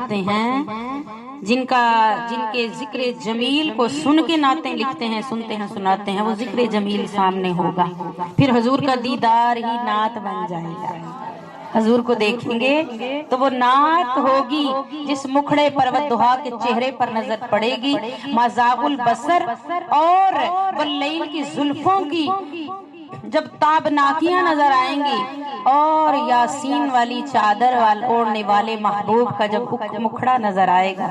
پڑھتے ہیں، جن کے ذکر جمیل کو سن کے نعتیں لکھتے ہیں، سنتے ہیں، سناتے ہیں، وہ ذکر جمیل سامنے ہوگا، پھر حضور کا دیدار ہی نعت بن جائے گا۔ حضور کو دیکھیں گے تو وہ نعت ہوگی جس مکھڑے پر والضحیٰ کے چہرے پر نظر پڑے گی، ما زاغ البصر اور واللیل کی زلفوں کی جب تابناکیاں نظر آئیں گی، اور یاسین والی چادر اوڑھنے والے محبوب کا جب مکھڑا نظر آئے گا،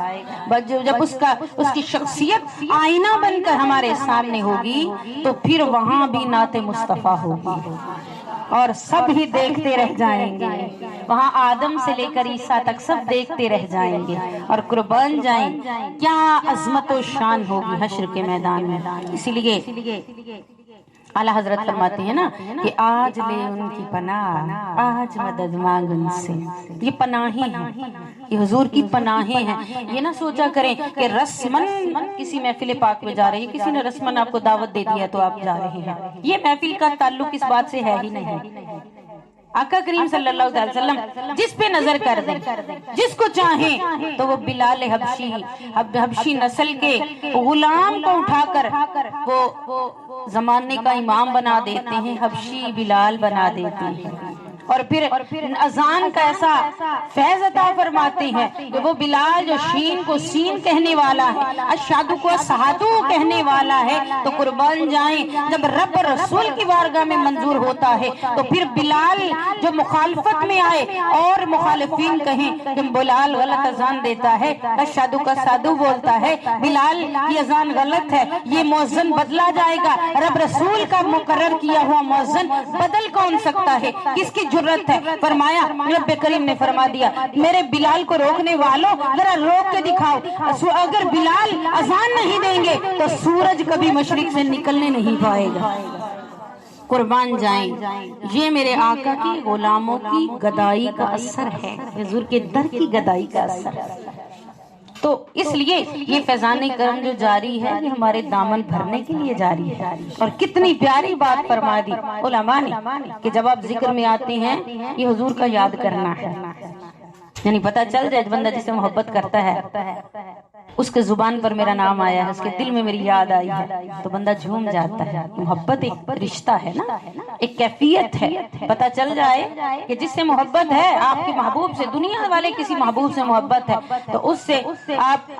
جب اس کی شخصیت آئینہ بن کر ہمارے سامنے ہوگی، تو پھر وہاں بھی نعت مصطفیٰ ہوگی اور سب ہی دیکھتے رہ جائیں گے، وہاں آدم سے لے کر عیسیٰ تک سب دیکھتے رہ جائیں گے اور قربان جائیں۔ کیا عظمت و شان ہوگی حشر کے میدان میں۔ اسی لیے اعلیٰ حضرت فرماتے ہیں نا کہ آج لے ان کی پناہ، آج مدد مانگ ان سے۔ یہ پناہیں ہیں، یہ حضور کی پناہیں ہیں۔ یہ نہ سوچا کریں کہ رسمن کسی محفل پاک میں جا رہے ہیں، کسی نے رسمن آپ کو دعوت دے دیا تو آپ جا رہے ہیں، یہ محفل کا تعلق اس بات سے ہے ہی نہیں۔ آقا کریم صلی اللہ علیہ وسلم جس پہ نظر کر دیں، جس کو چاہیں، تو وہ بلال حبشی نسل کے غلام کو اٹھا کر وہ زمانے کا امام بنا دیتے ہیں، حبشی بلال بنا دیتے ہیں، اور پھر اذان کا ایسا فیض عطا فرماتے ہیں کہ وہ بلال جو شین کو سین کہنے والا ہے، اشہدو کو اشہدو کہنے والا ہے، تو قربان جائیں جب رب رسول کی بارگاہ میں منظور ہوتا ہے تو پھر بلال جو مخالفت میں آئے اور مخالفین کہیں کہ بلال غلط اذان دیتا ہے، اشہدو کا اشہدو بولتا ہے، بلال یہ اذان غلط ہے، یہ مؤذن بدلا جائے گا، رب رسول کا مقرر کیا ہوا مؤذن بدل کون سکتا ہے، کس کی جرت ہے؟ فرمایا، رب کریم نے فرما دیا میرے بلال کو روکنے والوں ذرا روک کے دکھاؤ، اگر بلال اذان نہیں دیں گے تو سورج کبھی مشرق سے نکلنے نہیں پائے گا۔ قربان جائیں، یہ میرے آقا کی غلاموں کی گدائی کا اثر ہے، حضور کے در کی گدائی کا اثر ہے۔ تو اس لیے یہ فیضان کرم جو جاری ہے یہ ہمارے دامن بھرنے کے لیے جاری ہے۔ اور کتنی پیاری بات فرما دی علماء نے کہ جب آپ ذکر میں آتے ہیں یہ حضور کا یاد کرنا ہے، یعنی پتہ چل جائے بندہ جسے محبت کرتا ہے، اس کے زبان پر میرا نام آیا ہے، اس کے دل میں میری یاد آئی ہے، تو بندہ جھوم جاتا ہے۔ محبت ایک رشتہ ہے نا، ایک کیفیت ہے۔ پتہ چل جائے کہ جس سے محبت ہے آپ کے محبوب سے، دنیا والے کسی محبوب سے محبت ہے تو اس سے آپ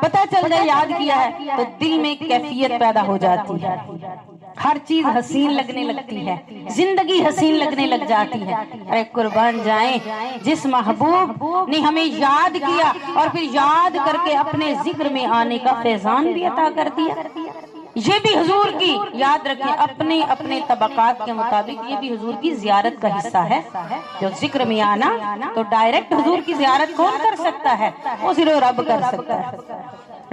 پتہ چل جائے یاد کیا ہے تو دل میں ایک کیفیت پیدا ہو جاتی ہے، ہر چیز حسین لگنے لگتی ہے، زندگی حسین لگنے لگ جاتی ہے۔ ارے قربان جائیں، جس محبوب نے ہمیں یاد کیا اور پھر یاد کر کے اپنے ذکر میں آنے کا فیضان بھی عطا کر دیا، یہ بھی حضور کی، یاد رکھیں اپنے اپنے طبقات کے مطابق یہ بھی حضور کی زیارت کا حصہ ہے۔ جو ذکر میں آنا تو ڈائریکٹ حضور کی زیارت کون کر سکتا ہے؟ وہ صرف رب کر سکتا ہے۔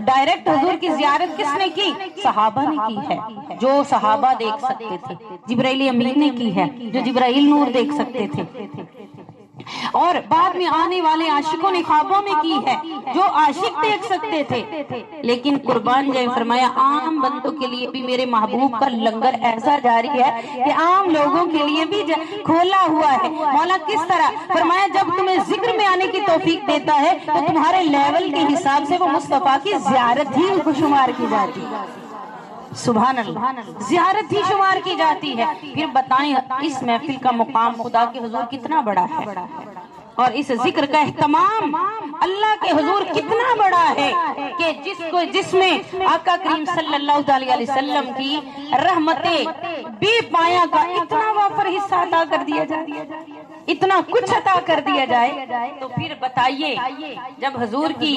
ڈائریکٹ حضور کی زیارت کس نے کی؟ صحابہ نے کی ہے، جو صحابہ دیکھ سکتے تھے۔ جبرائیل امین نے کی ہے، جو جبرائیل نور دیکھ سکتے تھے، اور بعد میں آنے والے عاشقوں نے خوابوں میں کی ہے، جو عاشق دیکھ سکتے تھے۔ لیکن قربان جائے فرمایا عام بندوں کے لیے بھی میرے محبوب کا لنگر ایسا جاری ہے کہ عام لوگوں کے لیے بھی کھولا ہوا ہے۔ مولا کس طرح؟ فرمایا جب تمہیں ذکر میں آنے کی توفیق دیتا ہے تو تمہارے لیول کے حساب سے وہ مصطفیٰ کی زیارت ہی شمار کی جاتی ہے۔ سبحان اللہ، زیارت ہی شمار کی جاتی ہے۔ پھر بتائیں اس محفل کا مقام خدا کے حضور کتنا بڑا ہے، اور اس ذکر کا اہتمام اللہ کے حضور کتنا بڑا ہے کہ جس میں آقا کریم صلی اللہ علیہ وسلم کی رحمتیں بے پایا کا اتنا وافر حصہ عطا کر دیا جائے، اتنا کچھ عطا کر دیا جائے، تو پھر بتائیے جب حضور کی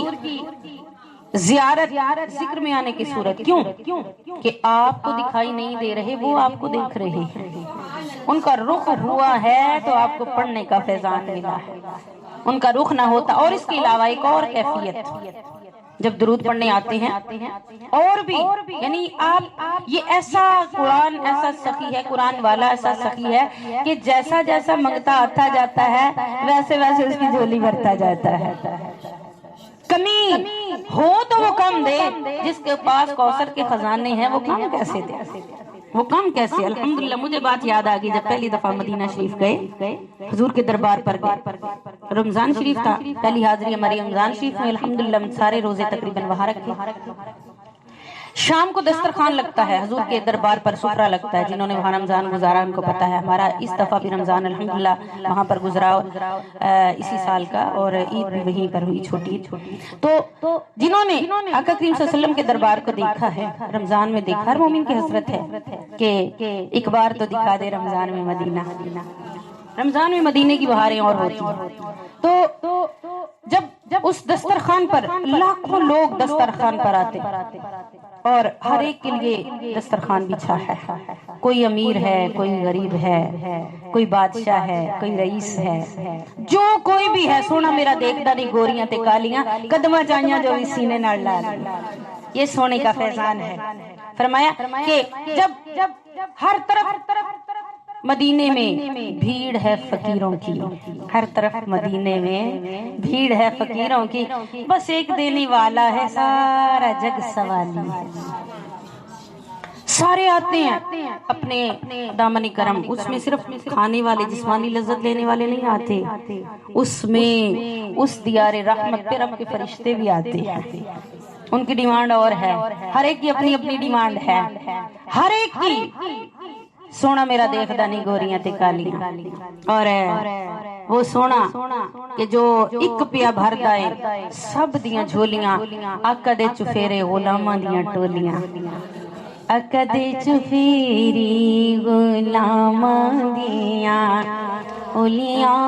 زیارت ذکر میں آنے کی صورت، کیوں کہ آپ کو دکھائی نہیں دے رہے، وہ آپ کو دیکھ رہے ہیں، ان کا رخ ہوا ہے تو آپ کو پڑھنے کا فیضان ملا ہے، ان کا رخ نہ ہوتا۔ اور اس کے علاوہ ایک اور کیفیت، جب درود پڑھنے آتے ہیں اور بھی، یعنی آپ یہ ایسا قرآن ایسا سخی ہے، قرآن والا ایسا سخی ہے کہ جیسا جیسا منگتا آتا جاتا ہے ویسے ویسے اس کی جھولی بھرتا جاتا ہے۔ کمی ہو تو وہ کم دے، جس کے پاس کوثر کے خزانے ہیں وہ کم کیسے دے؟ وہ کم کیسے؟ الحمدللہ مجھے بات یاد آ گئی جب پہلی دفعہ مدینہ شریف گئے، حضور کے دربار پر گئے، رمضان شریف تھا، پہلی حاضری ہماری رمضان شریف میں، الحمدللہ سارے روزے تقریباً وہاں رکھے۔ شام کو دسترخوان لگتا ہے، حضور کے دربار پر سفرہ لگتا ہے، جنہوں نے وہاں رمضان گزارا ان کو پتا ہے، ہمارا اس دفعہ بھی رمضان الحمدللہ وہاں پر گزرا اسی سال کا، اور عید بھی وہیں پر ہوئی چھوٹی۔ تو جنہوں نے آقا کریم صلی اللہ علیہ وسلم کے دربار کو دیکھا ہے، رمضان میں دیکھا، ہر مومن کی حسرت ہے کہ ایک بار تو دکھا دے رمضان میں مدینہ۔ رمضان میں مدینے کی بہاریں اور ہوتی ہیں۔ تو جب اس دسترخوان پر لاکھوں لوگ دسترخوان پر آتے اور ہر ایک کے لیے دسترخوان بچھا ہے، کوئی امیر ہے، کوئی غریب ہے، کوئی بادشاہ ہے، کوئی رئیس ہے، جو کوئی بھی ہے، سونا میرا دیکھدا نہیں گوریاں تے کالیاں، قدمہ چاہیاں جو بھی سینے نال لا لی، یہ سونے کا فیضان ہے۔ فرمایا کہ جب ہر طرف مدینے میں بھیڑ ہے فقیروں کی، ہر طرف مدینے میں بھیڑ ہے فقیروں کی، بس ایک دینے والا ہے، سارا جگ سوالی ہے۔ سارے آتے ہیں اپنے دامن کرم، اس میں صرف کھانے والے جسمانی لذت لینے والے نہیں آتے، اس میں اس دیار رحمت پہ رب کے فرشتے بھی آتے ہیں، ان کی ڈیمانڈ اور ہے، ہر ایک کی اپنی اپنی ڈیمانڈ ہے، ہر ایک کی سونا میرا دیکھدا نہیں گوریاں تے کالیاں، اور وہ سونا کہ جو ایک پیا بھر دائے سب دیاں جھولیاں، آقا دے چفیرے غلاماں دیاں ٹولیاں، آقا دے چفیری غلاماں دیاں ٹولیاں،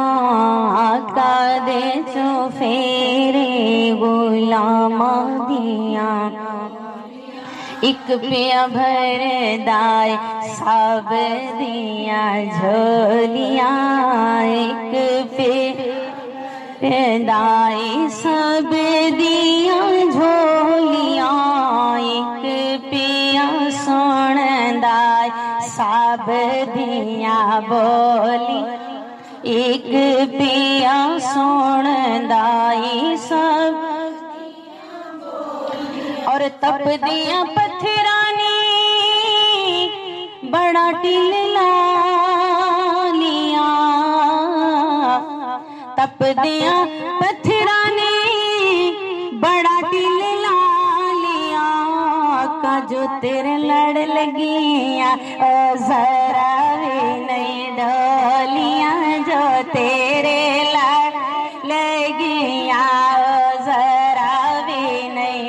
آقا دے چفیرے غلاماں دیاں، ایک پیا بھر دائے سب دیاں جھولیاں، ایک پیا دائے سب دیاں جھولیاں، ایک پیا سن دائے سب دیاں بولی، ایک پیا سن دائے سب، اور تپ دیاں پتھرانی بڑا ٹل لالیاں، تپ دیاں پتھرانی بڑا ٹل لالیاں، آقا جو تیرے لڑ لگیاں ذرا بھی نہیں ڈولیاں، جو تیرے لڑ لگیاں ذرا بھی نہیں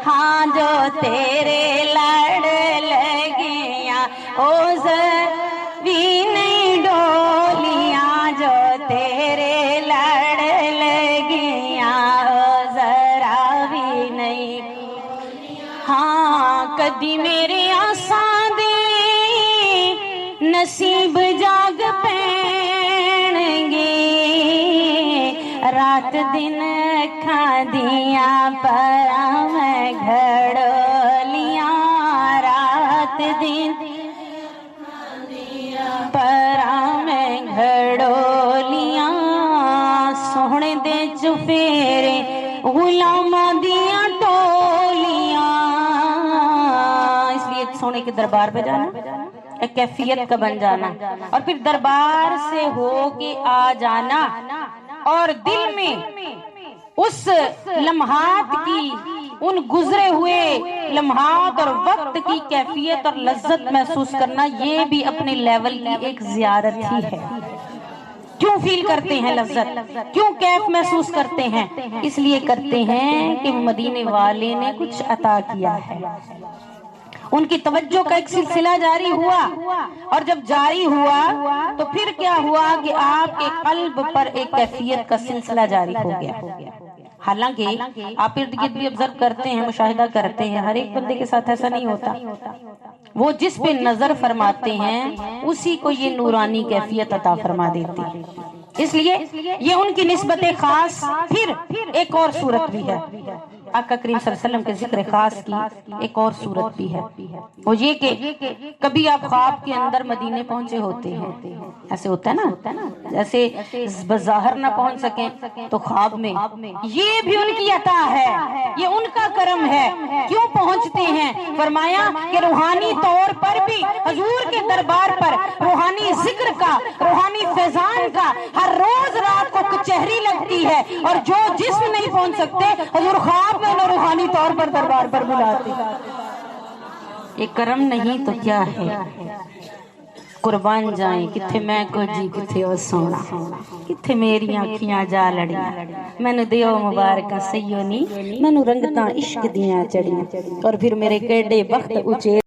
ہاں، جو تیرے لڑ لگیاں او ذرا بھی نہیں ڈولیاں، جو تیرے لڑ لگیاں او ذرا بھی نہیں، ہاں کدی میرے آساں دی نصیب جاگ پین گے، رات دن کھا دیاں پراں میں گھڑولیاں، رات دن پراں میں گھڑولیاں، سونے دے چفیرے غلاماں دیاں ٹولیاں، اس لیے سونے کے دربار پہ جانا ایک کیفیت کا بن جانا، اور پھر دربار سے ہو کے آ جانا، اور دل میں اس لمحات کی، ان گزرے ہوئے لمحات اور وقت کی کیفیت اور لذت محسوس کرنا، یہ بھی اپنے لیول کی ایک زیارت ہی ہے۔ کیوں فیل کرتے ہیں لذت، کیوں کیف محسوس کرتے ہیں؟ اس لیے کرتے ہیں کہ مدینے والے نے کچھ عطا کیا ہے، ان کی توجہ کا ایک سلسلہ جاری ہوا، اور جب جاری ہوا تو پھر کیا ہوا کہ آپ کے قلب پر ایک کیفیت کا سلسلہ جاری ہو گیا۔ حالانکہ آپ ارد گرد بھی آبزرو کرتے ہیں، مشاہدہ کرتے ہیں، ہر ایک بندے کے ساتھ ایسا نہیں ہوتا، وہ جس پہ نظر فرماتے ہیں اسی کو یہ نورانی کیفیت عطا فرما دیتے ہیں، اس لیے یہ ان کی نسبت خاص پھر ایک اور صورت بھی ہے۔ آقا کریم صلی اللہ علیہ وسلم کے ذکر خاص کی ایک اور صورت بھی ہے، وہ یہ کہ کبھی آپ خواب کے اندر مدینے پہنچے ہوتے ہیں، ایسے ہوتا ہے نا، جیسے بظاہر نہ پہنچ سکیں تو خواب میں، یہ بھی ان کی عطا ہے، یہ ان کا کرم ہے، کیوں پہنچتے ہیں؟ فرمایا کہ روحانی طور پر بھی حضور کے دربار پر روحانی ذکر کا، روحانی فیضان کا ہر روز رات کو کچہری لگتی ہے، اور جو جسم نہیں پہنچ سکتے حضور خواب میں انہیں روحانی طور پر دربار پر بلاتے۔ یہ کرم نہیں تو کیا ہے؟ قربان جائیں کتھے میں کو جی کتھے او سونا، کتھے میری آنکھیاں جا لڑیاں، میں نے دیو مبارکہ سیونی، میں نے رنگتاں عشق دیاں چڑیاں، اور پھر میرے کیڑے بخت اچے